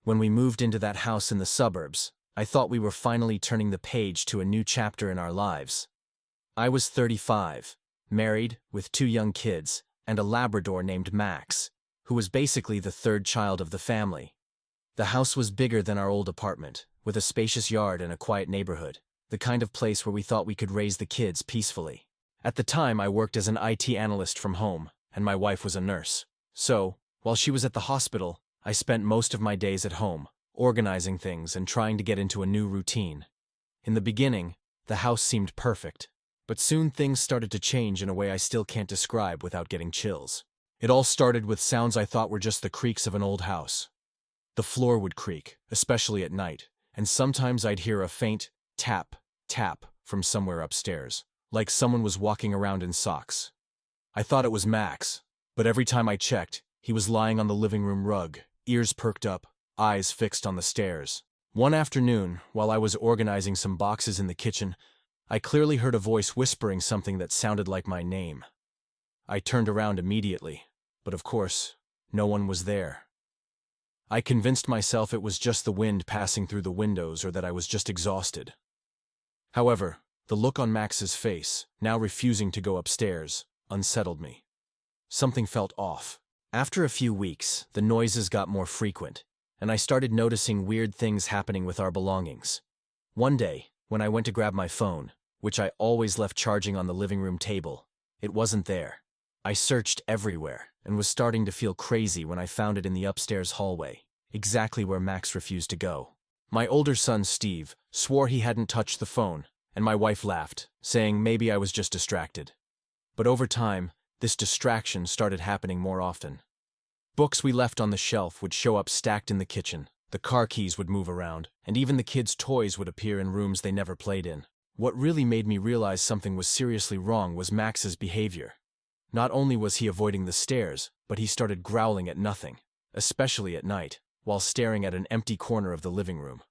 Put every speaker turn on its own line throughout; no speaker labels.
When we moved into that house in the suburbs, I thought we were finally turning the page to a new chapter in our lives. I was 35, married, with 2 young kids, and a Labrador named Max, who was basically the third child of the family. The house was bigger than our old apartment, with a spacious yard and a quiet neighborhood, the kind of place where we thought we could raise the kids peacefully. At the time, I worked as an IT analyst from home, and my wife was a nurse. So, while she was at the hospital, I spent most of my days at home, organizing things and trying to get into a new routine. In the beginning, the house seemed perfect, but soon things started to change in a way I still can't describe without getting chills. It all started with sounds I thought were just the creaks of an old house. The floor would creak, especially at night, and sometimes I'd hear a faint tap, tap from somewhere upstairs, like someone was walking around in socks. I thought it was Max, but every time I checked, he was lying on the living room rug, ears perked up, eyes fixed on the stairs. One afternoon, while I was organizing some boxes in the kitchen, I clearly heard a voice whispering something that sounded like my name. I turned around immediately, but of course, no one was there. I convinced myself it was just the wind passing through the windows or that I was just exhausted. However, the look on Max's face, now refusing to go upstairs, unsettled me. Something felt off. After a few weeks, the noises got more frequent, and I started noticing weird things happening with our belongings. One day, when I went to grab my phone, which I always left charging on the living room table, it wasn't there. I searched everywhere and was starting to feel crazy when I found it in the upstairs hallway, exactly where Max refused to go. My older son, Steve, swore he hadn't touched the phone, and my wife laughed, saying maybe I was just distracted. But over time, this distraction started happening more often. Books we left on the shelf would show up stacked in the kitchen, the car keys would move around, and even the kids' toys would appear in rooms they never played in. What really made me realize something was seriously wrong was Max's behavior. Not only was he avoiding the stairs, but he started growling at nothing, especially at night, while staring at an empty corner of the living room.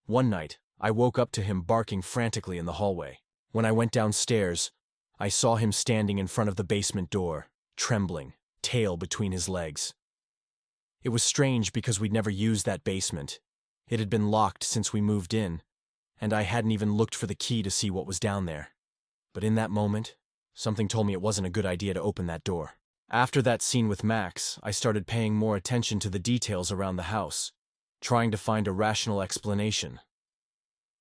One night, I woke up to him barking frantically in the hallway. When I went downstairs, I saw him standing in front of the basement door, trembling, tail between his legs. It was strange because we'd never used that basement. It had been locked since we moved in, and I hadn't even looked for the key to see what was down there. But in that moment, something told me it wasn't a good idea to open that door. After that scene with Max, I started paying more attention to the details around the house, trying to find a rational explanation.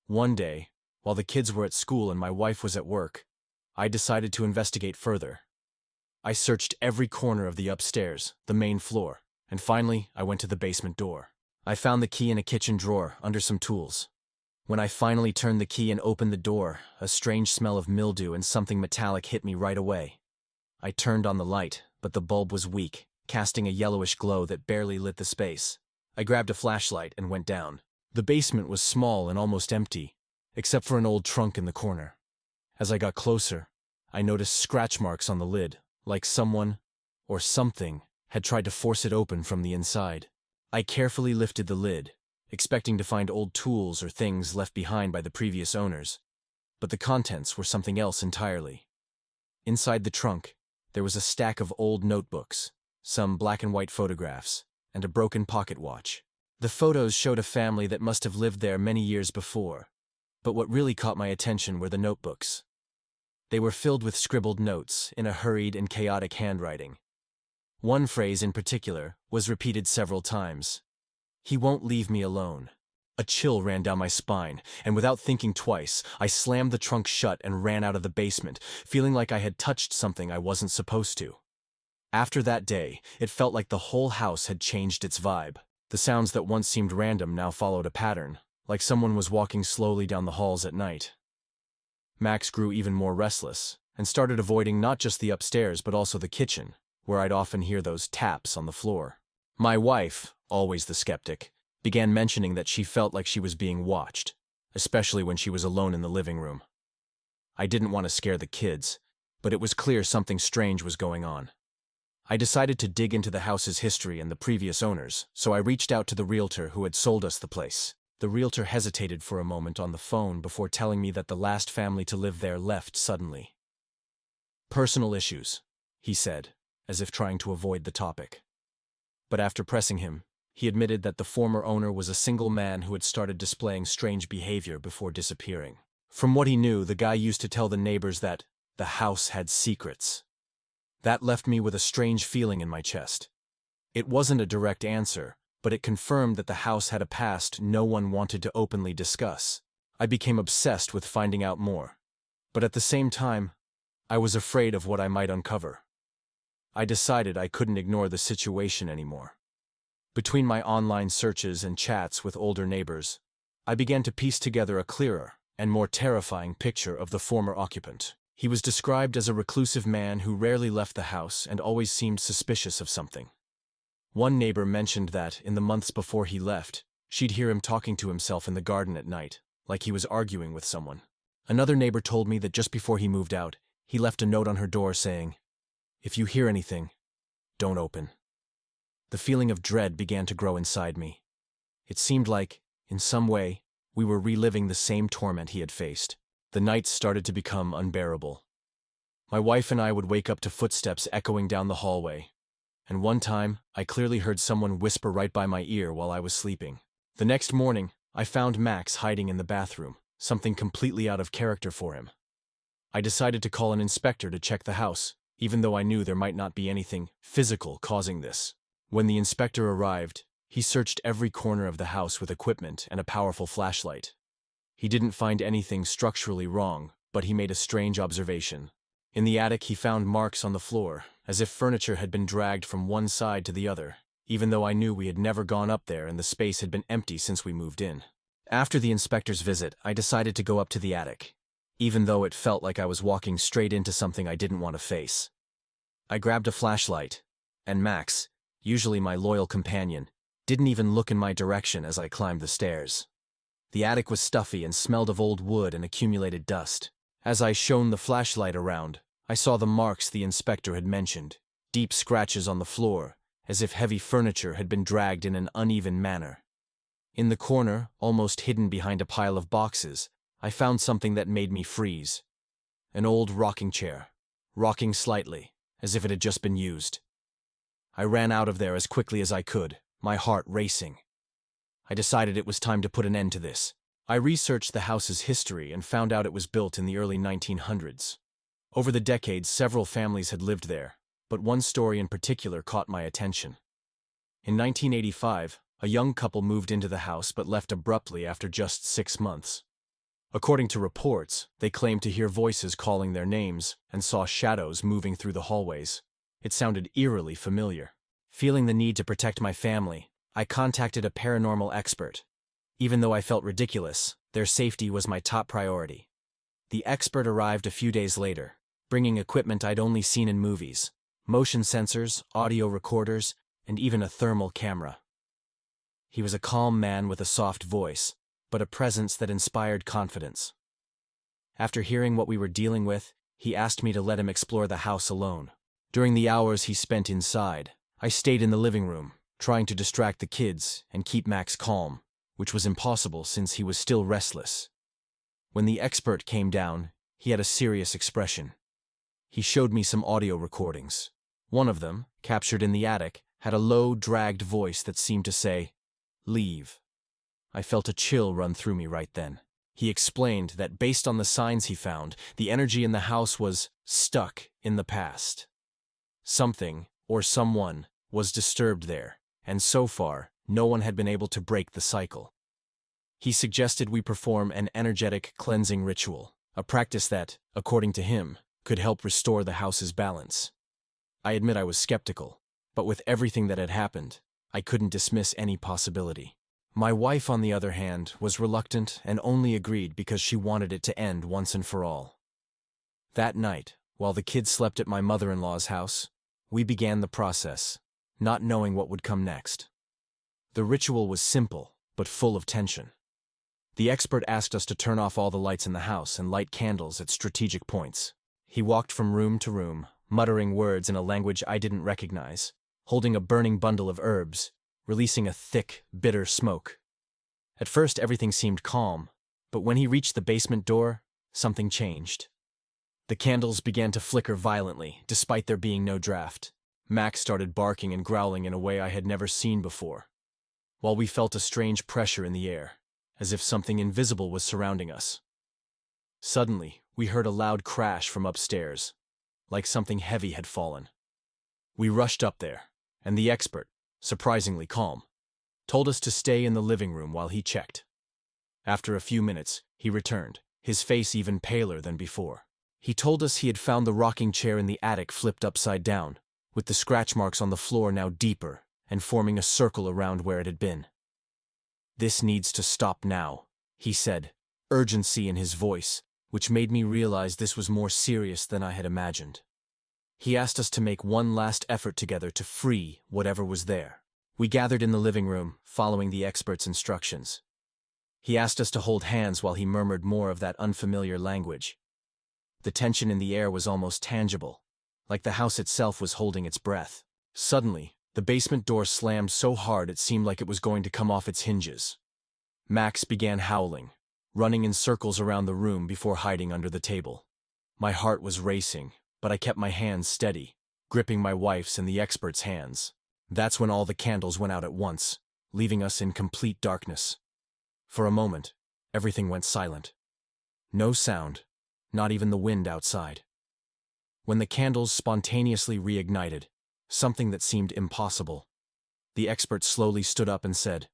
One day, while the kids were at school and my wife was at work, I decided to investigate further. I searched every corner of the upstairs, the main floor, and finally I went to the basement door. I found the key in a kitchen drawer under some tools. When I finally turned the key and opened the door, a strange smell of mildew and something metallic hit me right away. I turned on the light, but the bulb was weak, casting a yellowish glow that barely lit the space. I grabbed a flashlight and went down. The basement was small and almost empty, except for an old trunk in the corner. As I got closer, I noticed scratch marks on the lid, like someone, or something, had tried to force it open from the inside. I carefully lifted the lid, expecting to find old tools or things left behind by the previous owners, but the contents were something else entirely. Inside the trunk, there was a stack of old notebooks, some black and white photographs, and a broken pocket watch. The photos showed a family that must have lived there many years before, but what really caught my attention were the notebooks. They were filled with scribbled notes in a hurried and chaotic handwriting. One phrase in particular was repeated several times. "He won't leave me alone." A chill ran down my spine, and without thinking twice, I slammed the trunk shut and ran out of the basement, feeling like I had touched something I wasn't supposed to. After that day, it felt like the whole house had changed its vibe. The sounds that once seemed random now followed a pattern, like someone was walking slowly down the halls at night. Max grew even more restless, and started avoiding not just the upstairs but also the kitchen, where I'd often hear those taps on the floor. My wife, always the skeptic, began mentioning that she felt like she was being watched, especially when she was alone in the living room. I didn't want to scare the kids, but it was clear something strange was going on. I decided to dig into the house's history and the previous owners, so I reached out to the realtor who had sold us the place. The realtor hesitated for a moment on the phone before telling me that the last family to live there left suddenly. "Personal issues," he said, as if trying to avoid the topic. But after pressing him, He admitted that the former owner was a single man who had started displaying strange behavior before disappearing. From what he knew, the guy used to tell the neighbors that the house had secrets. That left me with a strange feeling in my chest. It wasn't a direct answer, but it confirmed that the house had a past no one wanted to openly discuss. I became obsessed with finding out more. But at the same time, I was afraid of what I might uncover. I decided I couldn't ignore the situation anymore. Between my online searches and chats with older neighbors, I began to piece together a clearer and more terrifying picture of the former occupant. He was described as a reclusive man who rarely left the house and always seemed suspicious of something. One neighbor mentioned that, in the months before he left, she'd hear him talking to himself in the garden at night, like he was arguing with someone. Another neighbor told me that just before he moved out, he left a note on her door saying, "If you hear anything, don't open." The feeling of dread began to grow inside me. It seemed like, in some way, we were reliving the same torment he had faced. The nights started to become unbearable. My wife and I would wake up to footsteps echoing down the hallway, and one time, I clearly heard someone whisper right by my ear while I was sleeping. The next morning, I found Max hiding in the bathroom, something completely out of character for him. I decided to call an inspector to check the house, even though I knew there might not be anything physical causing this. When the inspector arrived, he searched every corner of the house with equipment and a powerful flashlight. He didn't find anything structurally wrong, but he made a strange observation. In the attic, he found marks on the floor, as if furniture had been dragged from one side to the other, even though I knew we had never gone up there and the space had been empty since we moved in. After the inspector's visit, I decided to go up to the attic, even though it felt like I was walking straight into something I didn't want to face. I grabbed a flashlight, and Max, usually my loyal companion, didn't even look in my direction as I climbed the stairs. The attic was stuffy and smelled of old wood and accumulated dust. As I shone the flashlight around, I saw the marks the inspector had mentioned, deep scratches on the floor, as if heavy furniture had been dragged in an uneven manner. In the corner, almost hidden behind a pile of boxes, I found something that made me freeze. An old rocking chair, rocking slightly, as if it had just been used. I ran out of there as quickly as I could, my heart racing. I decided it was time to put an end to this. I researched the house's history and found out it was built in the early 1900s. Over the decades, several families had lived there, but one story in particular caught my attention. In 1985, a young couple moved into the house but left abruptly after just 6 months. According to reports, they claimed to hear voices calling their names and saw shadows moving through the hallways. It sounded eerily familiar. Feeling the need to protect my family, I contacted a paranormal expert. Even though I felt ridiculous, their safety was my top priority. The expert arrived a few days later, bringing equipment I'd only seen in movies: motion sensors, audio recorders, and even a thermal camera. He was a calm man with a soft voice, but a presence that inspired confidence. After hearing what we were dealing with, he asked me to let him explore the house alone. During the hours he spent inside, I stayed in the living room, trying to distract the kids and keep Max calm, which was impossible since he was still restless. When the expert came down, he had a serious expression. He showed me some audio recordings. One of them, captured in the attic, had a low, dragged voice that seemed to say, "Leave." I felt a chill run through me right then. He explained that based on the signs he found, the energy in the house was stuck in the past. Something, or someone, was disturbed there, and so far, no one had been able to break the cycle. He suggested we perform an energetic cleansing ritual, a practice that, according to him, could help restore the house's balance. I admit I was skeptical, but with everything that had happened, I couldn't dismiss any possibility. My wife, on the other hand, was reluctant and only agreed because she wanted it to end once and for all. That night, while the kids slept at my mother-in-law's house, we began the process, not knowing what would come next. The ritual was simple, but full of tension. The expert asked us to turn off all the lights in the house and light candles at strategic points. He walked from room to room, muttering words in a language I didn't recognize, holding a burning bundle of herbs, releasing a thick, bitter smoke. At first everything seemed calm, but when he reached the basement door, something changed. The candles began to flicker violently, despite there being no draft. Max started barking and growling in a way I had never seen before. while we felt a strange pressure in the air, as if something invisible was surrounding us. Suddenly, we heard a loud crash from upstairs, like something heavy had fallen. We rushed up there, and the expert, surprisingly calm, told us to stay in the living room while he checked. After a few minutes, he returned, his face even paler than before. He told us he had found the rocking chair in the attic flipped upside down, with the scratch marks on the floor now deeper and forming a circle around where it had been. "This needs to stop now," he said, urgency in his voice, which made me realize this was more serious than I had imagined. He asked us to make one last effort together to free whatever was there. We gathered in the living room, following the expert's instructions. He asked us to hold hands while he murmured more of that unfamiliar language. The tension in the air was almost tangible, like the house itself was holding its breath. Suddenly, the basement door slammed so hard it seemed like it was going to come off its hinges. Max began howling, running in circles around the room before hiding under the table. My heart was racing, but I kept my hands steady, gripping my wife's and the expert's hands. That's when all the candles went out at once, leaving us in complete darkness. For a moment, everything went silent. No sound, not even the wind outside. When the candles spontaneously reignited, something that seemed impossible, the expert slowly stood up and said,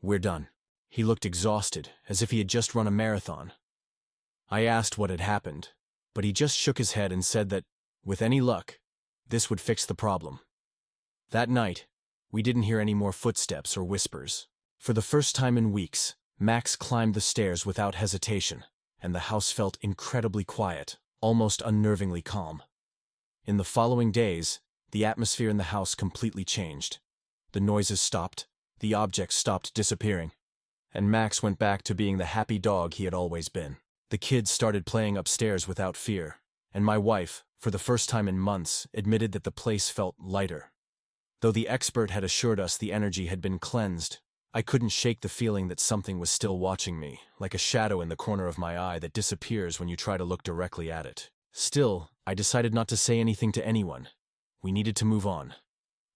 "We're done." He looked exhausted, as if he had just run a marathon. I asked what had happened, but he just shook his head and said that, with any luck, this would fix the problem. That night, we didn't hear any more footsteps or whispers. For the first time in weeks, Max climbed the stairs without hesitation, and the house felt incredibly quiet, almost unnervingly calm. In the following days, the atmosphere in the house completely changed. The noises stopped, the objects stopped disappearing, and Max went back to being the happy dog he had always been. The kids started playing upstairs without fear, and my wife, for the first time in months, admitted that the place felt lighter. Though the expert had assured us the energy had been cleansed, I couldn't shake the feeling that something was still watching me, like a shadow in the corner of my eye that disappears when you try to look directly at it. Still, I decided not to say anything to anyone. We needed to move on.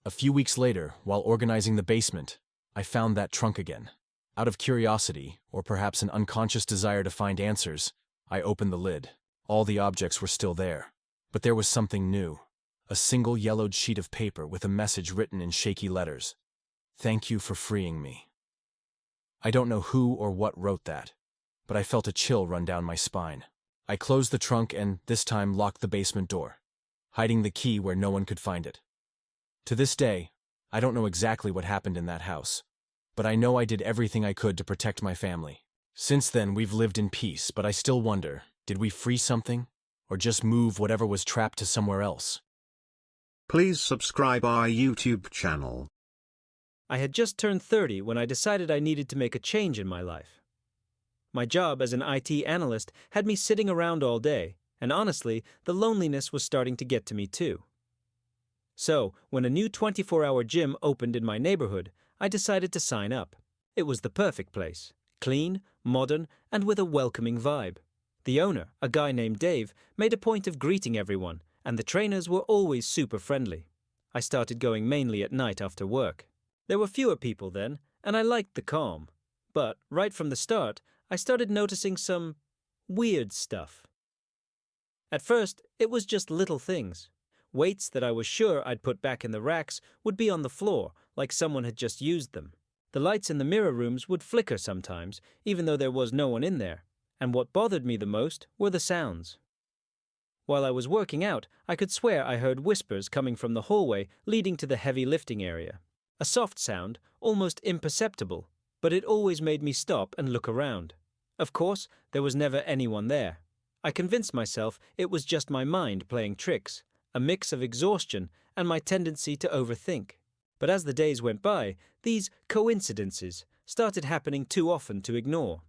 A few weeks later, while organizing the basement, I found that trunk again. Out of curiosity, or perhaps an unconscious desire to find answers, I opened the lid. All the objects were still there. But there was something new. A single yellowed sheet of paper with a message written in shaky letters. "Thank you for freeing me." I don't know who or what wrote that, but I felt a chill run down my spine. I closed the trunk and, this time, locked the basement door, hiding the key where no one could find it. To this day, I don't know exactly what happened in that house, but I know I did everything I could to protect my family. Since then, we've lived in peace, but I still wonder, did we free something, or just move whatever was trapped to somewhere else?
Please subscribe our YouTube channel.
I had just turned 30 when I decided I needed to make a change in my life. My job as an IT analyst had me sitting around all day, and honestly, the loneliness was starting to get to me too. So, when a new 24-hour gym opened in my neighborhood, I decided to sign up. It was the perfect place, clean, modern, and with a welcoming vibe. The owner, a guy named Dave, made a point of greeting everyone, and the trainers were always super friendly. I started going mainly at night after work. There were fewer people then, and I liked the calm. But, right from the start, I started noticing some weird stuff. At first, it was just little things. Weights that I was sure I'd put back in the racks would be on the floor, like someone had just used them. The lights in the mirror rooms would flicker sometimes, even though there was no one in there. And what bothered me the most were the sounds. While I was working out, I could swear I heard whispers coming from the hallway leading to the heavy lifting area. A soft sound, almost imperceptible, but it always made me stop and look around. Of course, there was never anyone there. I convinced myself it was just my mind playing tricks, a mix of exhaustion and my tendency to overthink. But as the days went by, these coincidences started happening too often to ignore.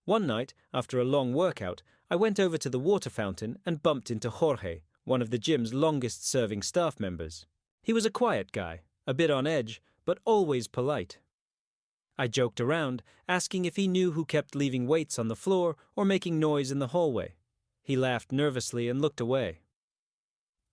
One night, after a long workout, I went over to the water fountain and bumped into Jorge, one of the gym's longest-serving staff members. He was a quiet guy, a bit on edge, but always polite. I joked around, asking if he knew who kept leaving weights on the floor or making noise in the hallway. He laughed nervously and looked away.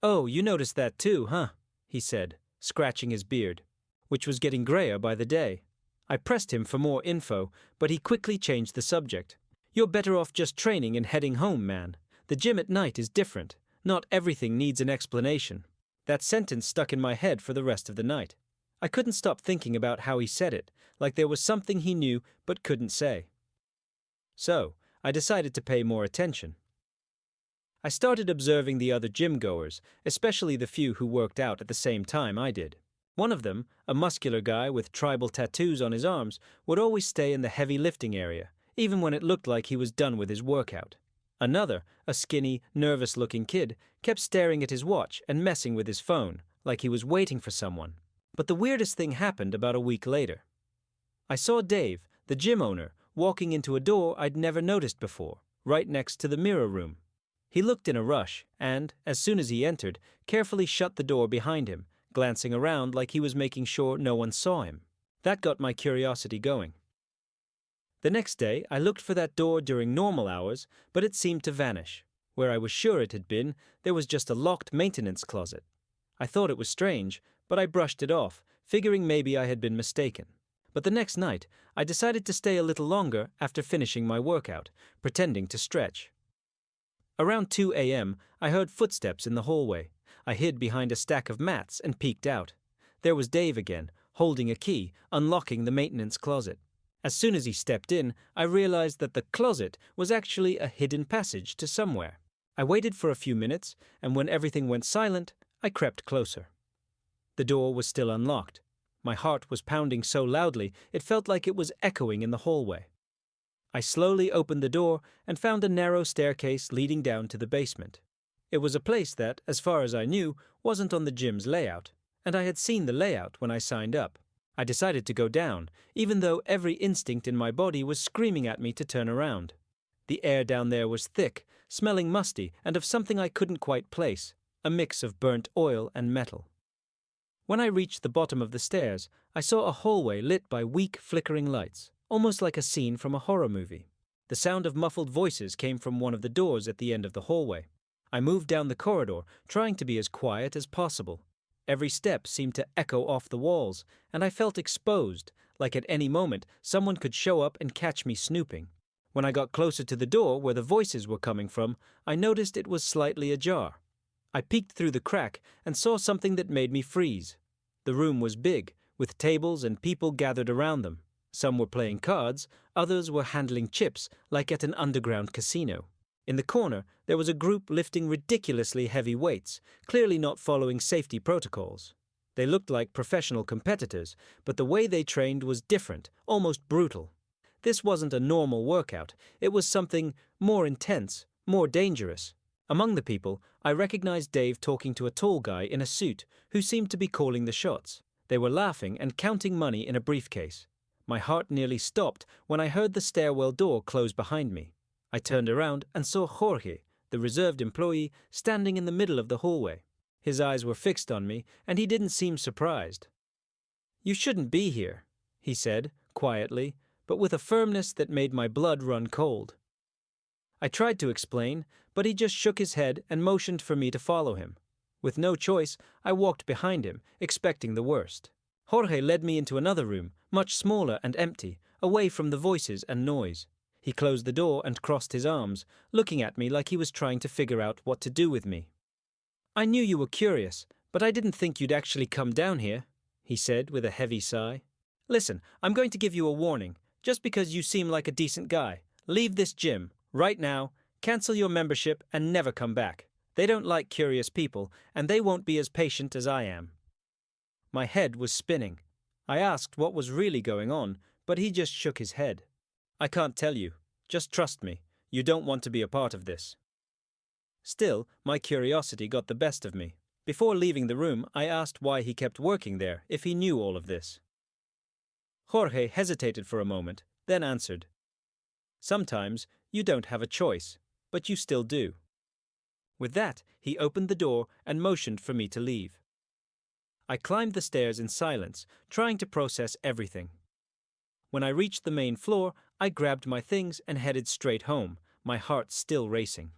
"Oh, you noticed that too, huh?" he said, scratching his beard. which was getting grayer by the day. I pressed him for more info, but he quickly changed the subject. "You're better off just training and heading home, man. The gym at night is different. Not everything needs an explanation." That sentence stuck in my head for the rest of the night. I couldn't stop thinking about how he said it, like there was something he knew but couldn't say. So, I decided to pay more attention. I started observing the other gym-goers, especially the few who worked out at the same time I did. One of them, a muscular guy with tribal tattoos on his arms, would always stay in the heavy lifting area, even when it looked like he was done with his workout. Another, a skinny, nervous-looking kid, kept staring at his watch and messing with his phone, like he was waiting for someone. But the weirdest thing happened about a week later. I saw Dave, the gym owner, walking into a door I'd never noticed before, right next to the mirror room. He looked in a rush and, as soon as he entered, carefully shut the door behind him, glancing around like he was making sure no one saw him. That got my curiosity going. The next day, I looked for that door during normal hours, but it seemed to vanish. Where I was sure it had been, there was just a locked maintenance closet. I thought it was strange, but I brushed it off, figuring maybe I had been mistaken. But the next night, I decided to stay a little longer after finishing my workout, pretending to stretch. Around 2 a.m., I heard footsteps in the hallway. I hid behind a stack of mats and peeked out. There was Dave again, holding a key, unlocking the maintenance closet. As soon as he stepped in, I realized that the closet was actually a hidden passage to somewhere. I waited for a few minutes, and when everything went silent, I crept closer. The door was still unlocked. My heart was pounding so loudly it felt like it was echoing in the hallway. I slowly opened the door and found a narrow staircase leading down to the basement. It was a place that, as far as I knew, wasn't on the gym's layout, and I had seen the layout when I signed up. I decided to go down, even though every instinct in my body was screaming at me to turn around. The air down there was thick, smelling musty and of something I couldn't quite place, a mix of burnt oil and metal. When I reached the bottom of the stairs, I saw a hallway lit by weak, flickering lights, almost like a scene from a horror movie. The sound of muffled voices came from one of the doors at the end of the hallway. I moved down the corridor, trying to be as quiet as possible. Every step seemed to echo off the walls, and I felt exposed, like at any moment someone could show up and catch me snooping. When I got closer to the door where the voices were coming from, I noticed it was slightly ajar. I peeked through the crack and saw something that made me freeze. The room was big, with tables and people gathered around them. Some were playing cards, others were handling chips, like at an underground casino. In the corner, there was a group lifting ridiculously heavy weights, clearly not following safety protocols. They looked like professional competitors, but the way they trained was different, almost brutal. This wasn't a normal workout, it was something more intense, more dangerous. Among the people, I recognized Dave talking to a tall guy in a suit who seemed to be calling the shots. They were laughing and counting money in a briefcase. My heart nearly stopped when I heard the stairwell door close behind me. I turned around and saw Jorge, the reserved employee, standing in the middle of the hallway. His eyes were fixed on me, and he didn't seem surprised. "You shouldn't be here," he said, quietly, but with a firmness that made my blood run cold. I tried to explain, but he just shook his head and motioned for me to follow him. With no choice, I walked behind him, expecting the worst. Jorge led me into another room, much smaller and empty, away from the voices and noise. He closed the door and crossed his arms, looking at me like he was trying to figure out what to do with me. "I knew you were curious, but I didn't think you'd actually come down here," he said with a heavy sigh. "Listen, I'm going to give you a warning. Just because you seem like a decent guy, leave this gym, right now, cancel your membership and never come back. They don't like curious people, and they won't be as patient as I am." My head was spinning. I asked what was really going on, but he just shook his head. "I can't tell you. Just trust me. You don't want to be a part of this." Still, my curiosity got the best of me. Before leaving the room, I asked why he kept working there if he knew all of this. Jorge hesitated for a moment, then answered, "Sometimes you don't have a choice, but you still do." With that, he opened the door and motioned for me to leave. I climbed the stairs in silence, trying to process everything. When I reached the main floor, I grabbed my things and headed straight home, my heart still racing.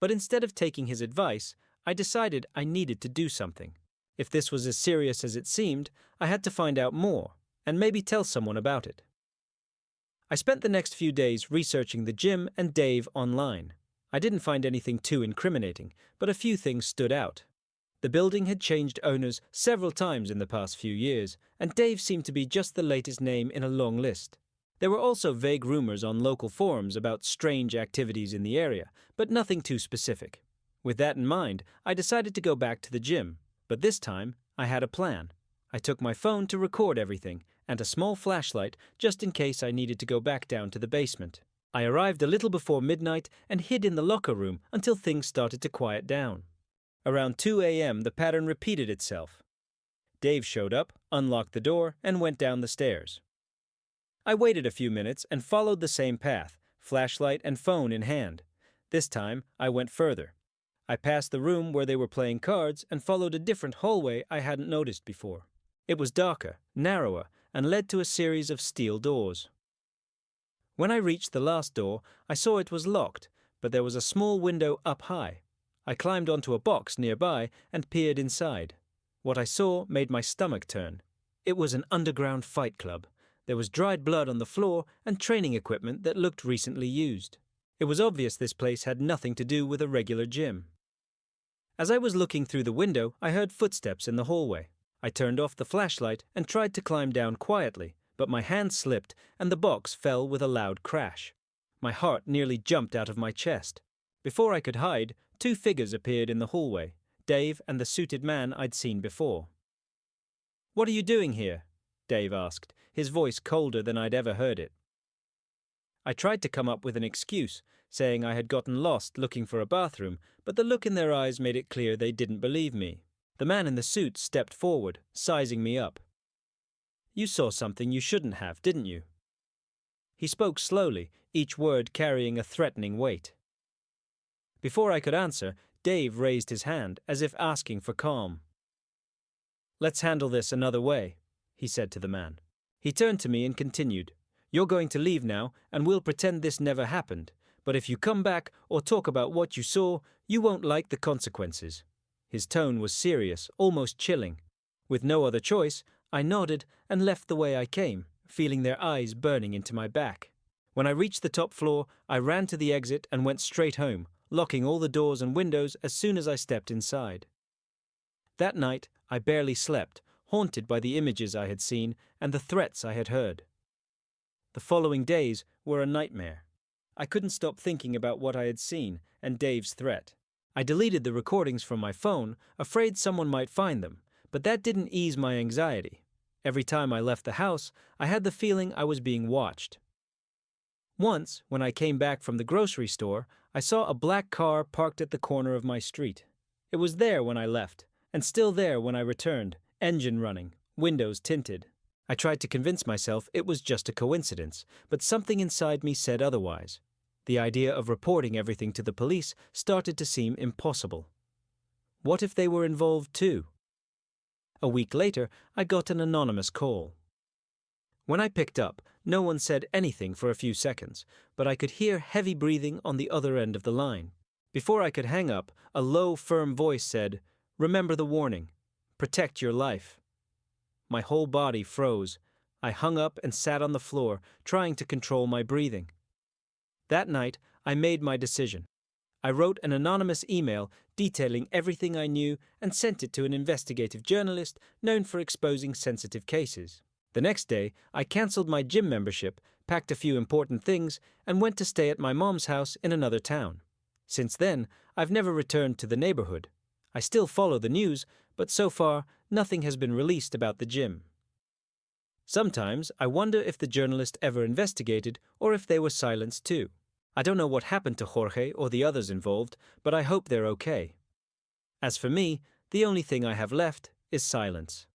But instead of taking his advice, I decided I needed to do something. If this was as serious as it seemed, I had to find out more, and maybe tell someone about it. I spent the next few days researching the gym and Dave online. I didn't find anything too incriminating, but a few things stood out. The building had changed owners several times in the past few years, and Dave seemed to be just the latest name in a long list. There were also vague rumors on local forums about strange activities in the area, but nothing too specific. With that in mind, I decided to go back to the gym, but this time I had a plan. I took my phone to record everything, and a small flashlight just in case I needed to go back down to the basement. I arrived a little before midnight and hid in the locker room until things started to quiet down. Around 2 a.m. the pattern repeated itself. Dave showed up, unlocked the door, and went down the stairs. I waited a few minutes and followed the same path, flashlight and phone in hand. This time, I went further. I passed the room where they were playing cards and followed a different hallway I hadn't noticed before. It was darker, narrower, and led to a series of steel doors. When I reached the last door, I saw it was locked, but there was a small window up high. I climbed onto a box nearby and peered inside. What I saw made my stomach turn. It was an underground fight club. There was dried blood on the floor and training equipment that looked recently used. It was obvious this place had nothing to do with a regular gym. As I was looking through the window, I heard footsteps in the hallway. I turned off the flashlight and tried to climb down quietly, but my hand slipped and the box fell with a loud crash. My heart nearly jumped out of my chest. Before I could hide, 2 figures appeared in the hallway, Dave and the suited man I'd seen before. "What are you doing here?" Dave asked, his voice colder than I'd ever heard it. I tried to come up with an excuse, saying I had gotten lost looking for a bathroom, but the look in their eyes made it clear they didn't believe me. The man in the suit stepped forward, sizing me up. "You saw something you shouldn't have, didn't you?" He spoke slowly, each word carrying a threatening weight. Before I could answer, Dave raised his hand, as if asking for calm. "Let's handle this another way," he said to the man. He turned to me and continued, "You're going to leave now, and we'll pretend this never happened. But if you come back or talk about what you saw, you won't like the consequences." His tone was serious, almost chilling. With no other choice, I nodded and left the way I came, feeling their eyes burning into my back. When I reached the top floor, I ran to the exit and went straight home, locking all the doors and windows as soon as I stepped inside. That night, I barely slept, haunted by the images I had seen and the threats I had heard. The following days were a nightmare. I couldn't stop thinking about what I had seen and Dave's threat. I deleted the recordings from my phone, afraid someone might find them, but that didn't ease my anxiety. Every time I left the house, I had the feeling I was being watched. Once, when I came back from the grocery store, I saw a black car parked at the corner of my street. It was there when I left, and still there when I returned, engine running, windows tinted. I tried to convince myself it was just a coincidence, but something inside me said otherwise. The idea of reporting everything to the police started to seem impossible. What if they were involved too? A week later, I got an anonymous call. When I picked up, no one said anything for a few seconds, but I could hear heavy breathing on the other end of the line. Before I could hang up, a low, firm voice said, "Remember the warning. Protect your life." My whole body froze. I hung up and sat on the floor, trying to control my breathing. That night, I made my decision. I wrote an anonymous email detailing everything I knew and sent it to an investigative journalist known for exposing sensitive cases. The next day, I cancelled my gym membership, packed a few important things, and went to stay at my mom's house in another town. Since then, I've never returned to the neighborhood. I still follow the news, but so far, nothing has been released about the gym. Sometimes, I wonder if the journalist ever investigated or if they were silenced too. I don't know what happened to Jorge or the others involved, but I hope they're okay. As for me, the only thing I have left is silence.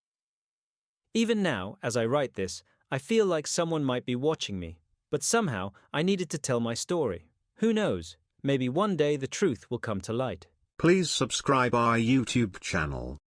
Even now, as I write this, I feel like someone might be watching me, but somehow I needed to tell my story. Who knows? Maybe one day the truth will come to light.
Please subscribe our YouTube channel.